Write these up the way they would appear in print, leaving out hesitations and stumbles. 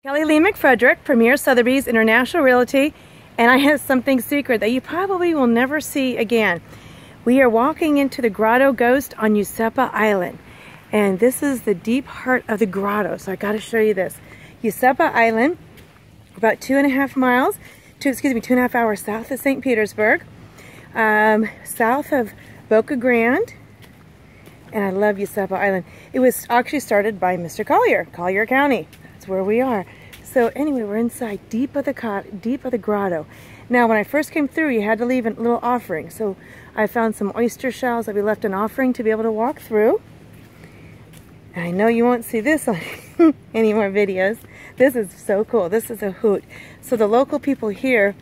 Kelly Lee McFrederick, Premier Sotheby's International Realty, and I have something secret that you probably will never see again. We are walking into the Grotto Ghost on Useppa Island, and this is the deep heart of the grotto, so I got to show you this. Useppa Island, about 2.5 hours south of St. Petersburg, south of Boca Grande, and I love Useppa Island. It was actually started by Mr. Collier County. That's where we are. So anyway, we're inside deep of the grotto. Now, when I first came through, you had to leave a little offering. So I found some oyster shells that we left an offering to be able to walk through. And I know you won't see this on any more videos. This is so cool. This is a hoot. So the local people here,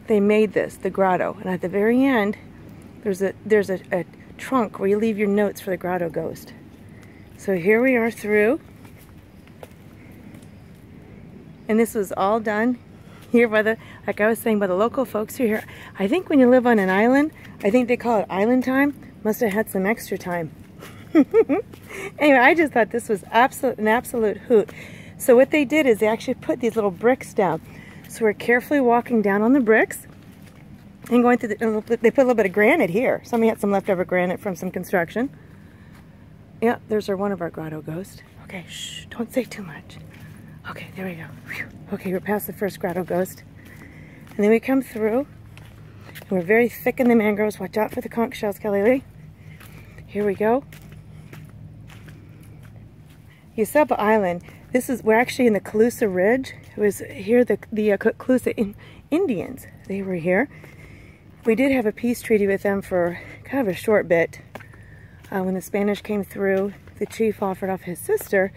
they made this, the grotto. And at the very end, there's a trunk where you leave your notes for the Grotto Ghost. So here we are through. And this was all done here by the, like I was saying, by the local folks who are here. I think when you live on an island, I think they call it island time. Must have had some extra time. Anyway, I just thought this was an absolute hoot. So what they did is they actually put these little bricks down. So we're carefully walking down on the bricks and going through they put a little bit of granite here. Somebody had some leftover granite from some construction. Yeah, there's one of our Grotto Ghosts. Okay, shh, don't say too much. Okay, there we go. Whew. Okay, we're past the first Grotto Ghost. And then we come through, and we're very thick in the mangroves. Watch out for the conch shells, Kelly Lee. Here we go. Useppa Island. We're actually in the Calusa Ridge. It was here, the Calusa Indians. They were here. We did have a peace treaty with them for kind of a short bit. When the Spanish came through, the chief offered off his sister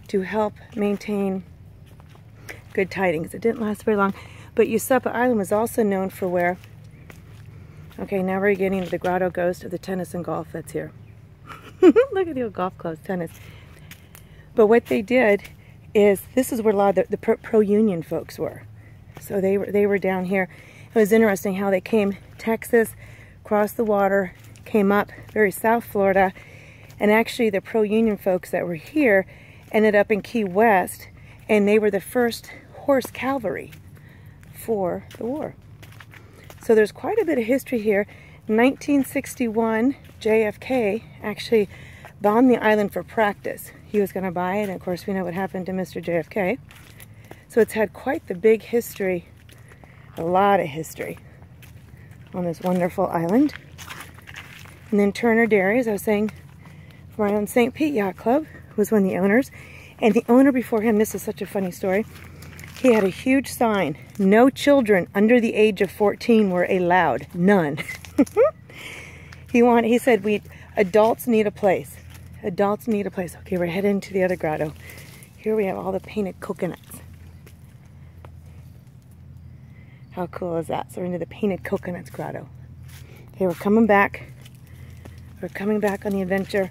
to help maintain good tidings. It didn't last very long, but Useppa Island was also known for where, okay, now we're getting into the Grotto Ghost of the tennis and golf that's here. Look at the old golf clubs, tennis. But what they did is, this is where a lot of the pro-union folks were. So they were down here. It was interesting how they came Texas, crossed the water, came up very South Florida, and actually the pro-union folks that were here ended up in Key West, and they were the first horse cavalry for the war. So there's quite a bit of history here. In 1961, JFK actually bombed the island for practice. He was going to buy it, and of course we know what happened to Mr. JFK. So it's had quite the big history, a lot of history on this wonderful island. And then Turner Dairy, as I was saying, right on St. Pete Yacht Club, was one of the owners. And the owner before him, this is such a funny story, he had a huge sign, no children under the age of 14 were allowed, none. He said, adults need a place. Adults need a place. Okay, we're heading to the other grotto. Here we have all the painted coconuts. How cool is that? So we're into the painted coconuts grotto. Okay, we're coming back. We're coming back on the adventure.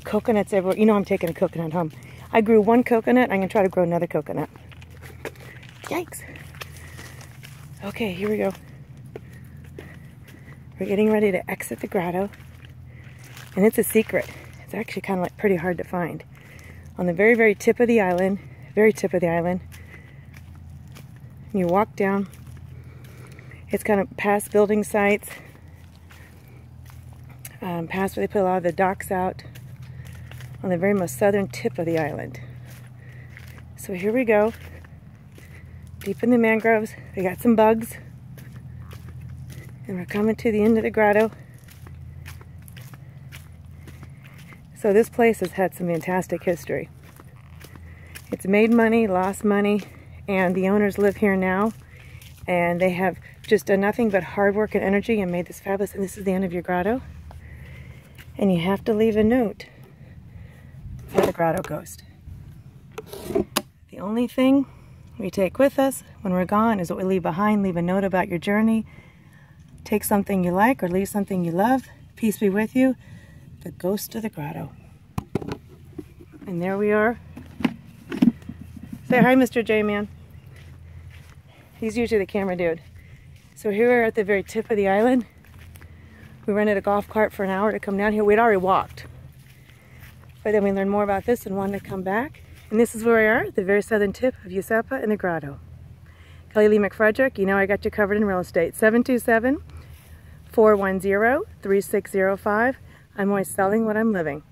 Coconuts everywhere. You know I'm taking a coconut home. I grew one coconut. I'm going to try to grow another coconut. Yikes. Okay, here we go. We're getting ready to exit the grotto. And it's a secret. It's actually kind of like pretty hard to find. On the very, very tip of the island, and you walk down. It's kind of past building sites, past where they put a lot of the docks out, on the very most southern tip of the island. So here we go, deep in the mangroves. We got some bugs, and we're coming to the end of the grotto. So this place has had some fantastic history. It's made money, lost money, and the owners live here now, and they have just done nothing but hard work and energy and made this fabulous. And this is the end of your grotto, and you have to leave a note for the Grotto Ghost. The only thing we take with us when we're gone is what we leave behind. Leave a note about your journey. Take something you like or leave something you love. Peace be with you. The Ghost of the Grotto. And there we are. Say hi, Mr. J-Man. He's usually the camera dude. So here we're at the very tip of the island. We rented a golf cart for an hour to come down here. We'd already walked. But then we learned more about this and wanted to come back. And this is where we are, at the very southern tip of Useppa and the Grotto. Kelly Lee McFrederick, you know I got you covered in real estate. 727-410-3605. I'm always selling what I'm living.